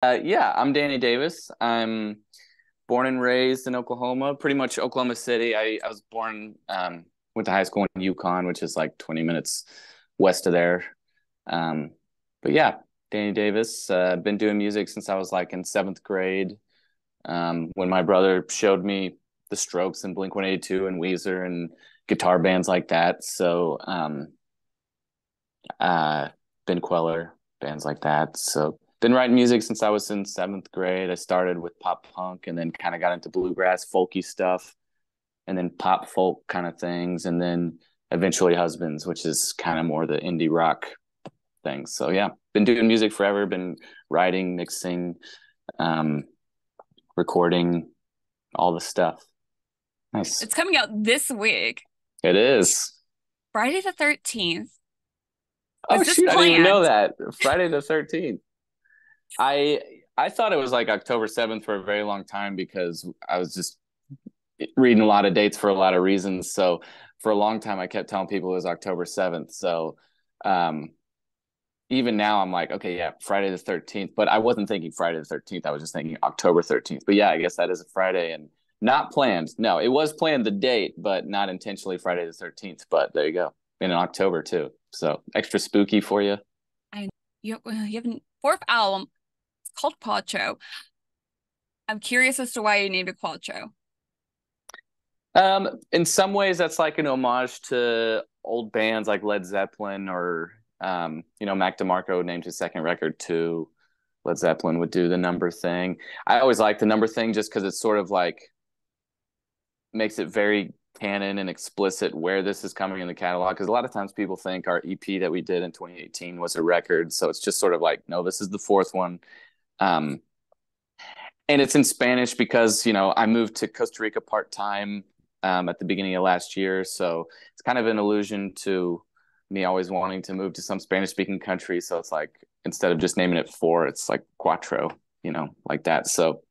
Yeah, I'm Danny Davis. I'm born and raised in Oklahoma, pretty much Oklahoma City. I was born, went to high school in Yukon, which is like 20 minutes west of there. Um, but yeah, Danny Davis. Been doing music since I was like in seventh grade. When my brother showed me the Strokes and Blink 182 and Weezer and guitar bands like that. Uh, Ben Queller, bands like that. So been writing music since I was in seventh grade. I started with pop punk and then kind of got into bluegrass, folky stuff, and then pop folk kind of things, and then eventually Husbands, which is kind of more the indie rock thing. So yeah, been doing music forever. Been writing, mixing, um, recording, all the stuff. Nice. It's coming out this week, It is. Friday the 13th. Oh Was this shoot, I didn't even know planned? that. Friday the 13th. I I thought it was like October 7th for a very long time because I was just reading a lot of dates for a lot of reasons. So for a long time I kept telling people it was October 7th. So um even now I'm like, okay, yeah, Friday the 13th, but I wasn't thinking Friday the 13th. I was just thinking October 13th. But yeah, I guess that is a Friday and not planned. No, it was planned the date, but not intentionally Friday the 13th, but there you go. In October too. So extra spooky for you. I you have a fourth album. It's called Cuatro. I'm curious as to why you named it Cuatro. In some ways, that's like an homage to old bands like Led Zeppelin or, Mac DeMarco named his second record too. Led Zeppelin would do the number thing. I always like the number thing just because it's sort of like makes it very canon and explicit where this is coming in the catalog. Because a lot of times people think our EP that we did in 2018 was a record. So it's just sort of like, no, this is the fourth one. Um, and it's in Spanish because I moved to Costa Rica part time at the beginning of last year, so it's kind of an allusion to me always wanting to move to some Spanish speaking country. So it's like instead of just naming it four, it's like cuatro, like that. So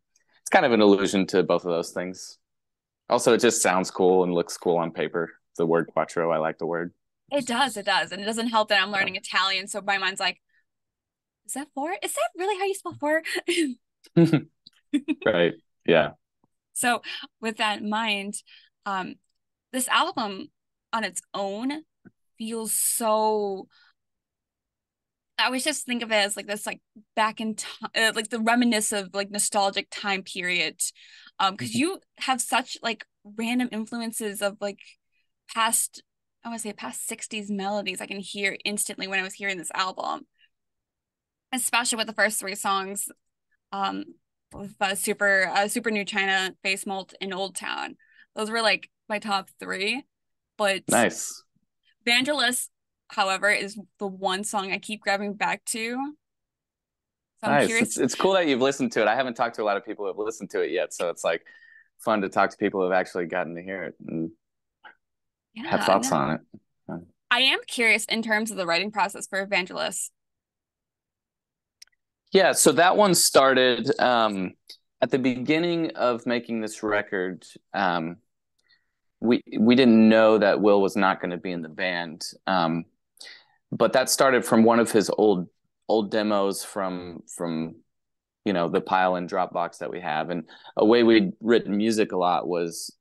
it's kind of an allusion to both of those things. Also, it just sounds cool and looks cool on paper. The word quattro, I like the word. It does, and it doesn't help that I'm Yeah. learning Italian, so my mind's like, is that four? Is that really how you spell four? Right. Yeah. So, with that in mind, um, this album on its own feels so. I always just think of it as like this, like back in time, like the reminiscent like nostalgic time period. Because you have such like random influences of like past, I want to say past 60s melodies I can hear instantly when I was hearing this album, especially with the first three songs, um, with Super New China, Face Melt, and Old Town. Those were like my top three. But Nice. Vangelis, however, is the one song I keep grabbing back to. So I'm Nice. It's curious. it's cool that you've listened to it. I haven't talked to a lot of people who have listened to it yet, so it's like fun to talk to people who have actually gotten to hear it and have Yeah, thoughts no. on it. I am curious in terms of the writing process for Evangelist. Yeah, so that one started at the beginning of making this record. We didn't know that Will was not going to be in the band, but that started from one of his old demos from the pile and Dropbox that we have. And a way we'd written music a lot was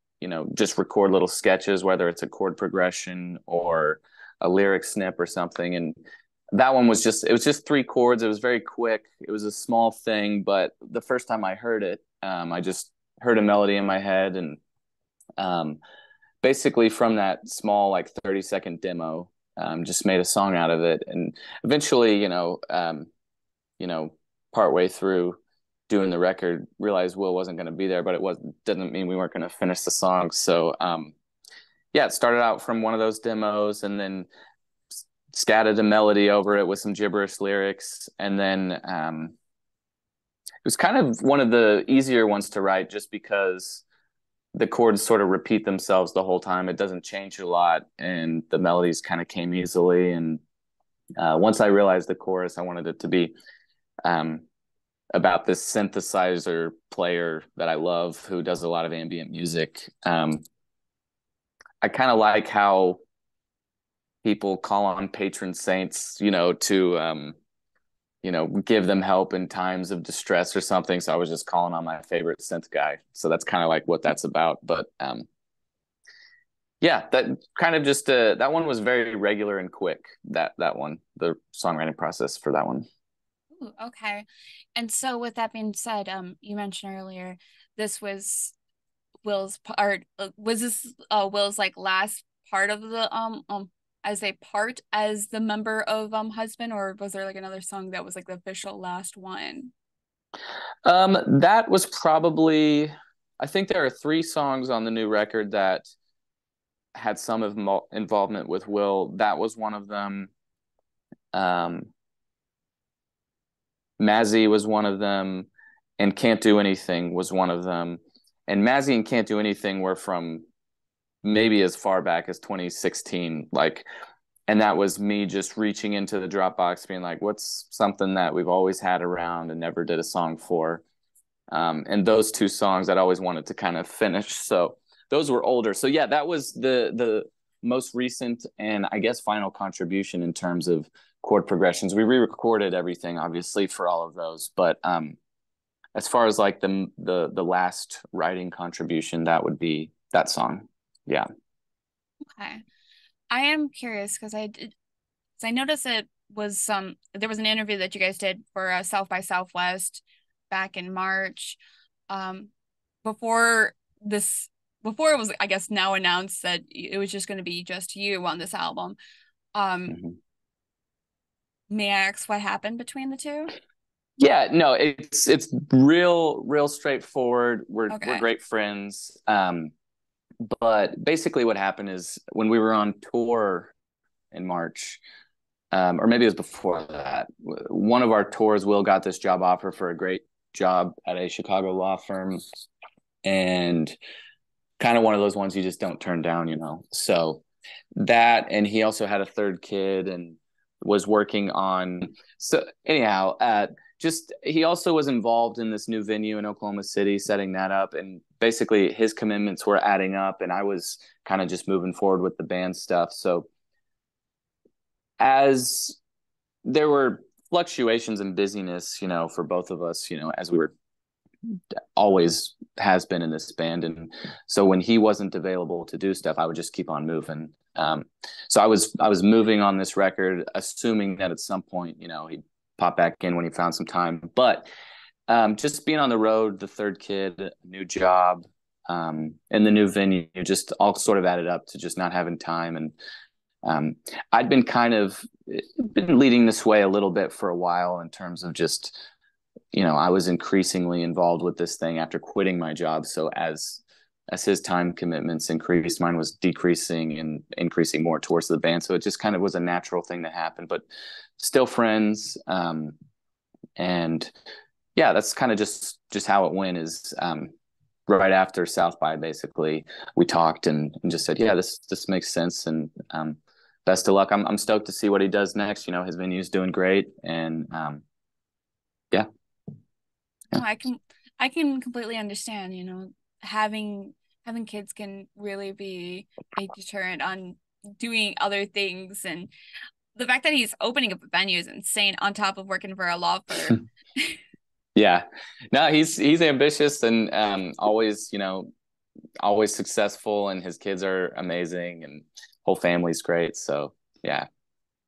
just record little sketches, whether it's a chord progression or a lyric snip or something. And that one it was just three chords. It was very quick. It was a small thing, but the first time I heard it, I just heard a melody in my head, and um, basically from that small like 30-second demo, just made a song out of it. And eventually, you know, partway through doing the record, realized Will wasn't going to be there, but it was doesn't mean we weren't going to finish the song. So yeah, it started out from one of those demos, and then scattered a melody over it with some gibberish lyrics, and then it was kind of one of the easier ones to write, just because the chords sort of repeat themselves the whole time. It doesn't change a lot, and the melodies kind of came easily. And once I realized the chorus, I wanted it to be um, about this synthesizer player that I love who does a lot of ambient music. I kind of like how people call on patron saints, to give them help in times of distress or something. So I was just calling on my favorite synth guy. So that's kind of like what that's about. But yeah, that kind of just that one was very regular and quick. That one, the songwriting process for that one. Ooh, okay. And so with that being said, you mentioned earlier this was Will's part. Was this Will's like last part of the as a part as the member of Husband, or was there like another song that was like the official last one? That was probably, I think there are three songs on the new record that had some of involvement with Will. That was one of them. Um, Mazzy was one of them, and Can't Do Anything was one of them. And Mazzy and Can't Do Anything were from maybe as far back as 2016. Like, and that was me just reaching into the Dropbox, being like, "What's something that we've always had around and never did a song for?" And those two songs I'd always wanted to kind of finish. So those were older. So yeah, that was the most recent and I guess final contribution in terms of chord progressions. We re-recorded everything obviously for all of those, but as far as like the last writing contribution, that would be that song. Yeah. Okay. I am curious because I noticed it was there was an interview that you guys did for South by Southwest back in March. Um, before this, before it was, I guess, now announced that it was just going to be just you on this album. Um, Mm-hmm. may I ask what happened between the two? Yeah, no, it's real straightforward. We're Okay. great friends. But basically what happened is when we were on tour in March, or maybe it was before that, one of our tours, Will got this job offer for a great job at a Chicago law firm, and kind of one of those ones you just don't turn down. So that, and he also had a third kid and was working on. So anyhow, just he also was involved in this new venue in Oklahoma City, setting that up, and basically his commitments were adding up, and I was kind of just moving forward with the band stuff. So as there were fluctuations in busyness, for both of us, as we were always has been in this band. And so when he wasn't available to do stuff, I would just keep on moving. So I was moving on this record, assuming that at some point, he'd pop back in when he found some time. But just being on the road, the third kid, new job, and the new venue, just all sort of added up to just not having time. And I'd been kind of been leading this way a little bit for a while in terms of just, I was increasingly involved with this thing after quitting my job. So as his time commitments increased, mine was decreasing and increasing more towards the band. So it just kind of was a natural thing to happen, but still friends. And yeah, that's kind of just how it went is, right after South by, basically, we talked and just said, yeah, this makes sense. And, best of luck. I'm stoked to see what he does next. His venue's doing great. And, yeah. No, I can completely understand, having kids can really be a deterrent on doing other things, and the fact that he's opening up a venue is insane on top of working for a law firm. Yeah. No, he's ambitious and always successful, and his kids are amazing and whole family's great. So yeah.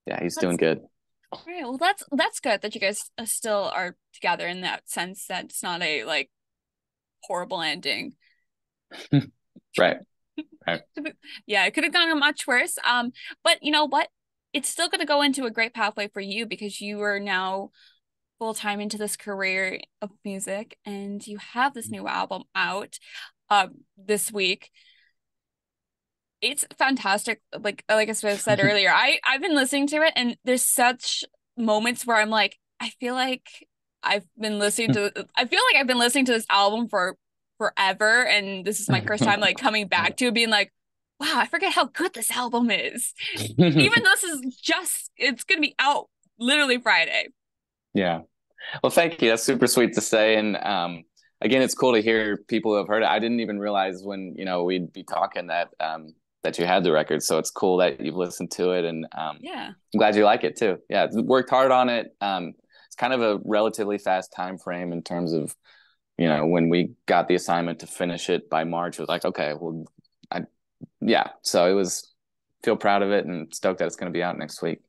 Yeah, he's doing That's good. right. Well, that's good that you guys still are together in that sense that it's not a like horrible ending. Right. Right. Yeah, it could have gone much worse. But you know what? It's still going to go into a great pathway for you because you are now full time into this career of music and you have this new album out this week. It's fantastic. Like I said earlier, I've been listening to it and there's such moments where I'm like, I feel like I've been listening to this album for forever and this is my first time like coming back to it being like, wow, I forget how good this album is. Even though it's gonna be out literally Friday. Yeah. Well, thank you. That's super sweet to say. And again, it's cool to hear people who have heard it. I didn't even realize when, we'd be talking that you had the record. So it's cool that you've listened to it, and Yeah. I'm glad you like it too. Yeah, worked hard on it. It's kind of a relatively fast time frame in terms of, when we got the assignment to finish it by March, it was like, okay, well, yeah. So it was, feel proud of it and stoked that it's going to be out next week.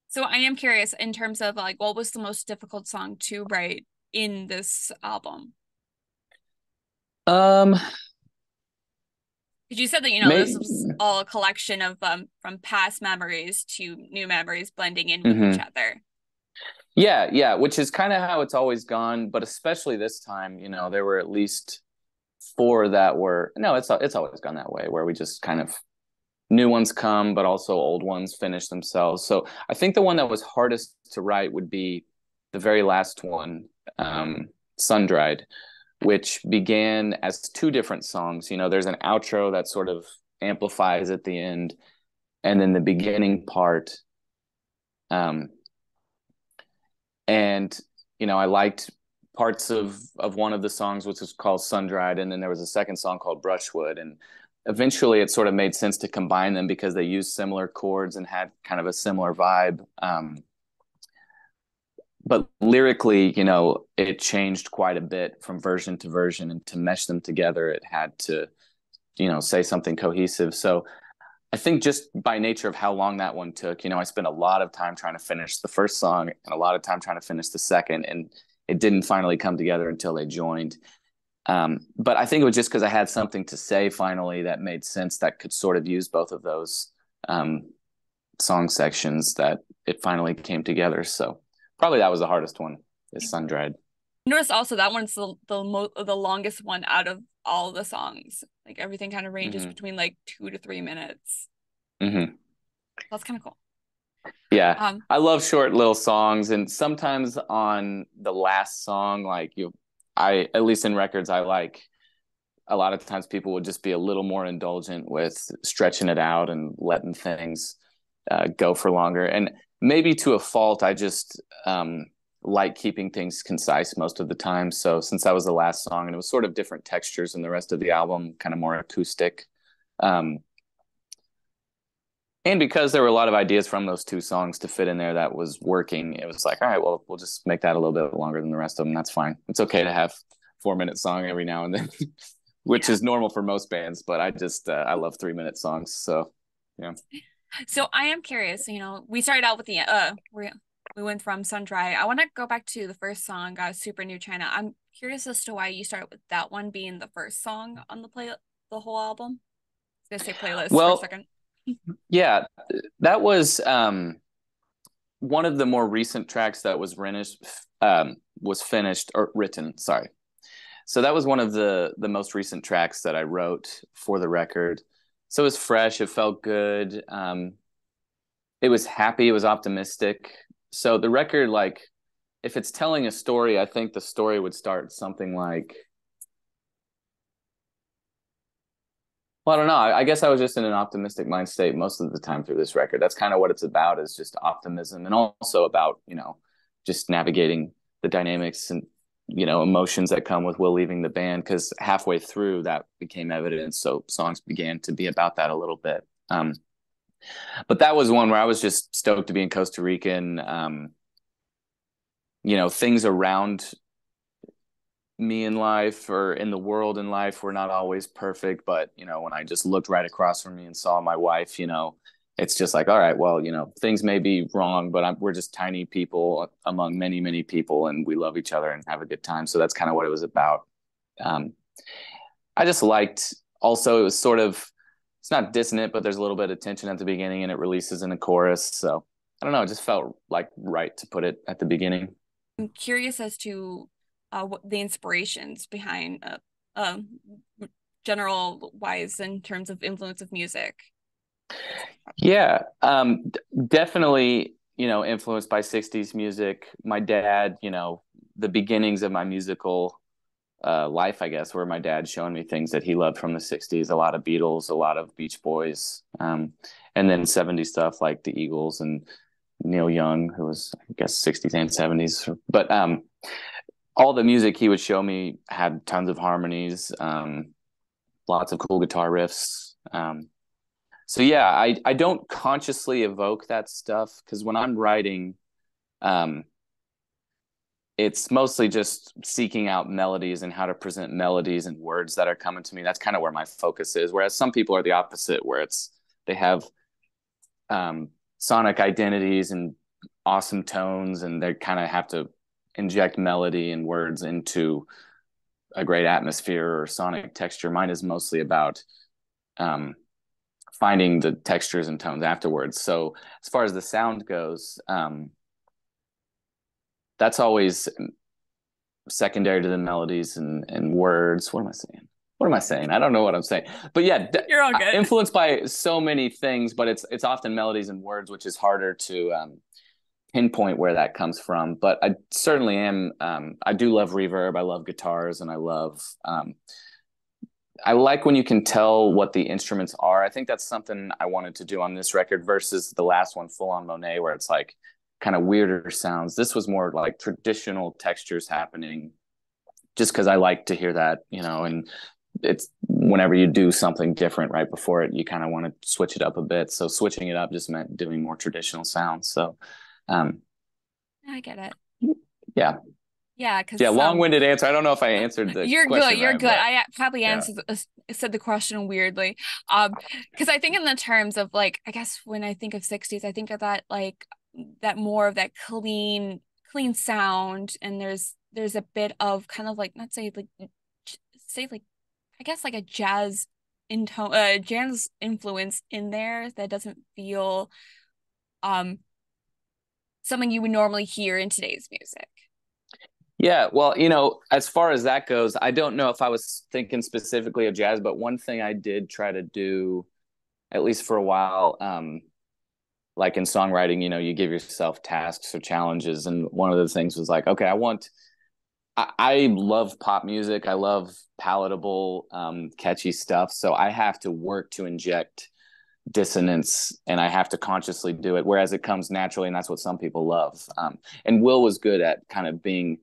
So I am curious in terms of like what was the most difficult song to write in this album? Um, Because you said that, this may, was all a collection of from past memories to new memories blending in with each mhm. other. Yeah, yeah, which is kind of how it's always gone, but especially this time, there were at least four that were no, it's always gone that way where we just kind of new ones come, but also old ones finish themselves. So I think the one that was hardest to write would be the very last one, Sun Dried, which began as two different songs. There's an outro that sort of amplifies at the end, and then the beginning part. Um, and I liked parts of one of the songs, which was called Sun Dried, and then there was a second song called Brushwood, and eventually it sort of made sense to combine them because they used similar chords and had kind of a similar vibe. But lyrically, it changed quite a bit from version to version, and to mesh them together, it had to, say something cohesive. So I think just by nature of how long that one took, I spent a lot of time trying to finish the first song and a lot of time trying to finish the second, and it didn't finally come together until they joined. But I think it was just because I had something to say finally that made sense that could sort of use both of those um, song sections that it finally came together. So probably that was the hardest one, is Sun Dried. Notice also that one's the longest one out of all the songs. Like everything kind of ranges Mm-hmm. between like 2 to 3 minutes. Mm-hmm. That's kind of cool. Yeah. Um, I love short little songs, and sometimes on the last song, I, at least in records, I like a lot of times people would just be a little more indulgent with stretching it out and letting things go for longer. And maybe to a fault, I just like keeping things concise most of the time. So since that was the last song and it was sort of different textures than the rest of the album, kind of more acoustic. Um, and because there were a lot of ideas from those two songs to fit in there that was working, it was like, all right, well, we'll just make that a little bit longer than the rest of them. That's fine. It's okay to have 4 minute song every now and then, which yeah. is normal for most bands, but I love 3 minute songs. So yeah. So I am curious, we started out with we went from Sun Dry. I want to go back to the first song, Super New China. I'm curious as to why you started with that one being the first song on the whole album. I was gonna say playlist for a Well, second. yeah, that was one of the more recent tracks that was finished or written. Sorry. So that was one of the most recent tracks that I wrote for the record. So it was fresh. It felt good. It was happy. It was optimistic. So the record, like, if it's telling a story, I think the story would start something like, well, I don't know. I guess I was just in an optimistic mind state most of the time through this record. That's kind of what it's about, is just optimism, and also about, just navigating the dynamics and, emotions that come with Will leaving the band, because halfway through that became evident. So songs began to be about that a little bit. But that was one where I was just stoked to be in Costa Rica, and, things around me in life or in the world in life were not always perfect. But, when I just looked right across from me and saw my wife, it's just like, all right, well, things may be wrong, but we're just tiny people among many, many people, and we love each other and have a good time. So that's kind of what it was about. Um, I just liked, also, it was sort of, it's not dissonant, but there's a little bit of tension at the beginning and it releases in a chorus. So I don't know, it just felt like right to put it at the beginning. I'm curious as to what the inspirations behind uh, general wise in terms of influence of music. Yeah, definitely, influenced by 60s music. My dad, the beginnings of my musical life, I guess, where my dad showing me things that he loved from the 60s, a lot of Beatles, a lot of Beach Boys, and then 70s stuff like the Eagles and Neil Young, who was, I guess, 60s and 70s. But all the music he would show me had tons of harmonies, lots of cool guitar riffs. So yeah, I don't consciously evoke that stuff, because when I'm writing, um, it's mostly just seeking out melodies and how to present melodies and words that are coming to me. That's kind of where my focus is. Whereas some people are the opposite, where they have sonic identities and awesome tones, and they kind of have to inject melody and words into a great atmosphere or sonic texture. Mine is mostly about finding the textures and tones afterwards. So as far as the sound goes, that's always secondary to the melodies and words. What am I saying? What am I saying? I don't know what I'm saying. But yeah, You're all good. influenced by so many things, but it's often melodies and words, which is harder to pinpoint where that comes from. But I certainly am. I do love reverb. I love guitars, and I like when you can tell what the instruments are. I think that's something I wanted to do on this record versus the last one, Full On Monet, where it's like kind of weirder sounds. This was more like traditional textures happening just because I like to hear that, and it's whenever you do something different right before it, you kind of want to switch it up a bit. So switching it up just meant doing more traditional sounds. So, I get it. yeah. Yeah, because Yeah, long-winded answer. I don't know if I answered the you're good. question You're right, good. but I probably yeah. said the question weirdly. Because I think in the terms of like, I guess when I think of 60s, I think of that like that more of that clean sound, and there's a bit of kind of like not say like I guess like a jazz influence in there that doesn't feel um something you would normally hear in today's music. Yeah, well, as far as that goes, I don't know if I was thinking specifically of jazz, but one thing I did try to do, at least for a while, like in songwriting, you give yourself tasks or challenges. And one of the things was like, okay, I love pop music. I love palatable, catchy stuff. So I have to work to inject dissonance and I have to consciously do it, whereas it comes naturally. And that's what some people love. And Will was good at kind of being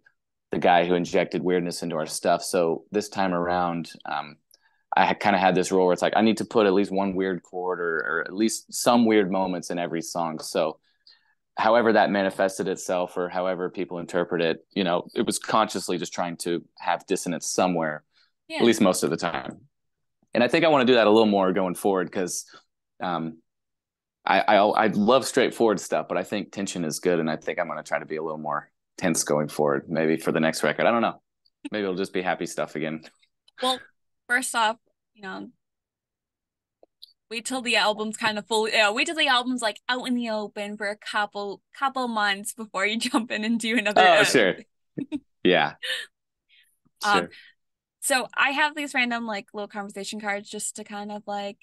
the guy who injected weirdness into our stuff. So this time around, I kind of had this rule where it's like, I need to put at least one weird chord or at least some weird moments in every song. So however that manifested itself or however people interpret it, it was consciously just trying to have dissonance somewhere, at Yeah. least most of the time. And I think I want to do that a little more going forward because I love straightforward stuff, but I think tension is good. And I think I'm going to try to be a little more tense going forward, maybe for the next record. I don't know. Maybe it'll just be happy stuff again. Well, first off, wait till the album's kind of full. Wait till the album's like out in the open for a couple months before you jump in and do another. Oh, sure. Yeah, Um, sure. so I have these random like little conversation cards just to kind of like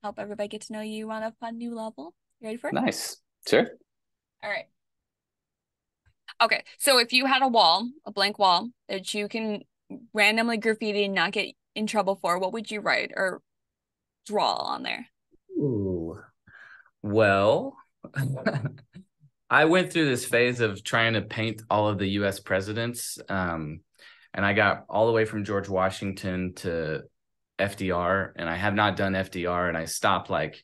help everybody get to know you on a fun new level. You ready for it? Nice. Sure. All right. Okay, so if you had a blank wall that you can randomly graffiti and not get in trouble for, what would you write or draw on there? Ooh. Well, I went through this phase of trying to paint all of the US presidents. And I got all the way from George Washington to FDR, and I have not done FDR, and I stopped like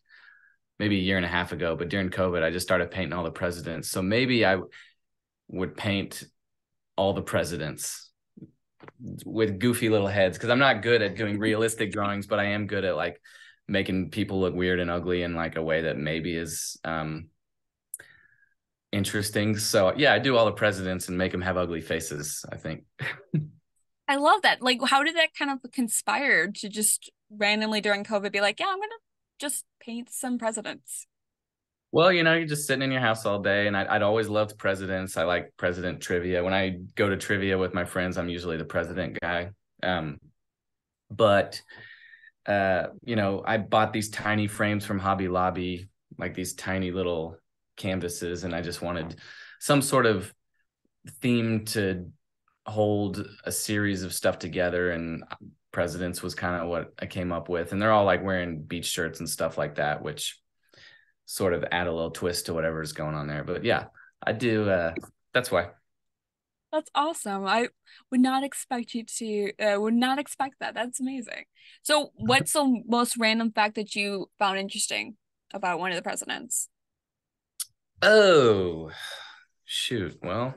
maybe a year and a half ago. But during COVID, I just started painting all the presidents. So maybe I would paint all the presidents with goofy little heads because I'm not good at doing realistic drawings, but I am good at like making people look weird and ugly in like a way that maybe is interesting. So yeah, I do all the presidents and make them have ugly faces, I think. I love that. Like, how did that kind of conspire to just randomly during COVID be like, yeah, I'm gonna just paint some presidents? Well, you're just sitting in your house all day, and I'd always loved presidents. I like president trivia. When I go to trivia with my friends, I'm usually the president guy. But I bought these tiny frames from Hobby Lobby, like these tiny little canvases, and I just wanted some sort of theme to hold a series of stuff together, and presidents was kind of what I came up with. And they're all like wearing beach shirts and stuff like that, which sort of add a little twist to whatever's going on there. But yeah, I do. That's why. That's awesome. I would not expect that. That's amazing. So, what's the most random fact that you found interesting about one of the presidents? Oh, shoot. Well,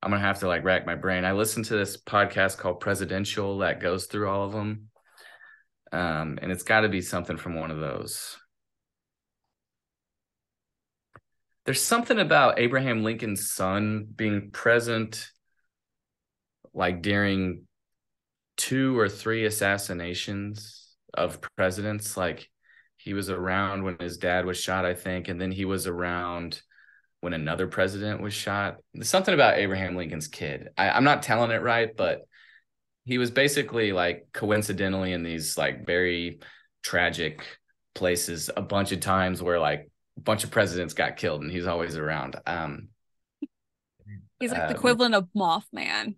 I'm gonna have to like rack my brain. I listened to this podcast called Presidential that goes through all of them. And it's got to be something from one of those. There's something about Abraham Lincoln's son being present like during 2 or 3 assassinations of presidents. Like he was around when his dad was shot, I think, and then he was around when another president was shot. There's something about Abraham Lincoln's kid. I'm not telling it right, but he was basically like coincidentally in these like very tragic places a bunch of times where like a bunch of presidents got killed and he's always around. He's like the equivalent of Mothman.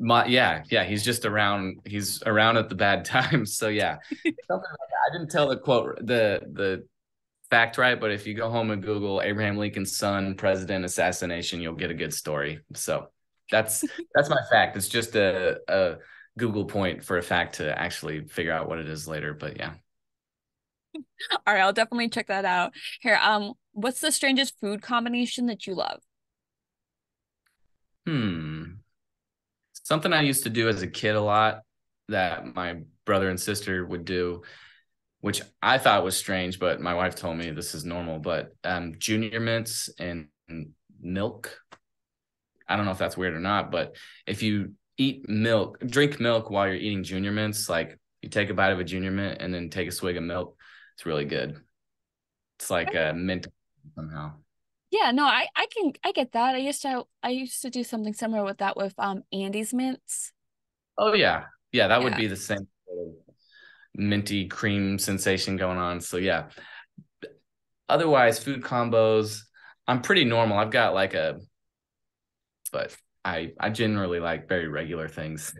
Yeah, he's just around. He's around at the bad times. So yeah, something like that. I didn't tell the quote, the fact right, but if you go home and Google Abraham Lincoln's son president assassination, you'll get a good story. So that's my fact. It's just a Google point for a fact to actually figure out what it is later. But yeah. All right, I'll definitely check that out. Here, what's the strangest food combination that you love? Something I used to do as a kid a lot that my brother and sister would do, which I thought was strange, but my wife told me this is normal. But junior mints and milk. I don't know if that's weird or not, but if you drink milk while you're eating junior mints, like you take a bite of a junior mint and then take a swig of milk, it's really good. It's like a mint somehow. Yeah, no, I get that. I used to do something similar with that with Andy's mints. Oh yeah. Yeah, that would be the same minty cream sensation going on. So yeah. Otherwise, food combos, I'm pretty normal. I've got like but I generally like very regular things.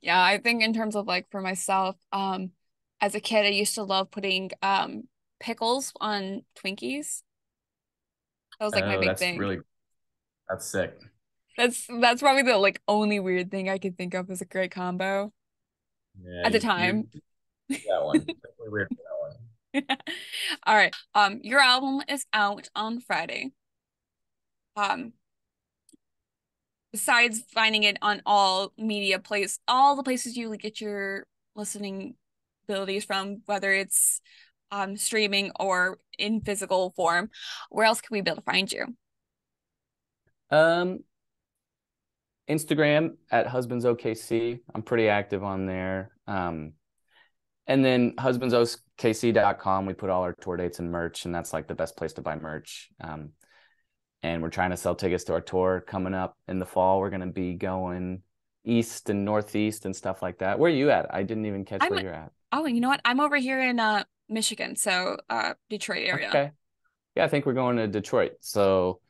Yeah, I think in terms of like for myself, as a kid, I used to love putting pickles on Twinkies. That was like my big thing. That's sick. That's probably the like only weird thing I could think of as a great combo Yeah, at the time. That one. Definitely weird for that one. All right. Your album is out on Friday. Besides finding it on all the places you get your listening abilities from, whether it's streaming or in physical form, where else can we be able to find you? Instagram at husbandsokc. I'm pretty active on there. And then husbandsokc.com, we put all our tour dates and merch, and that's like the best place to buy merch. And we're trying to sell tickets to our tour coming up in the fall. We're going to be going east and northeast and stuff like that. Where are you at? I didn't even catch where you're at. Oh, you know what? I'm over here in Michigan, so Detroit area. Okay. Yeah, I think we're going to Detroit. So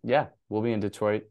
yeah, we'll be in Detroit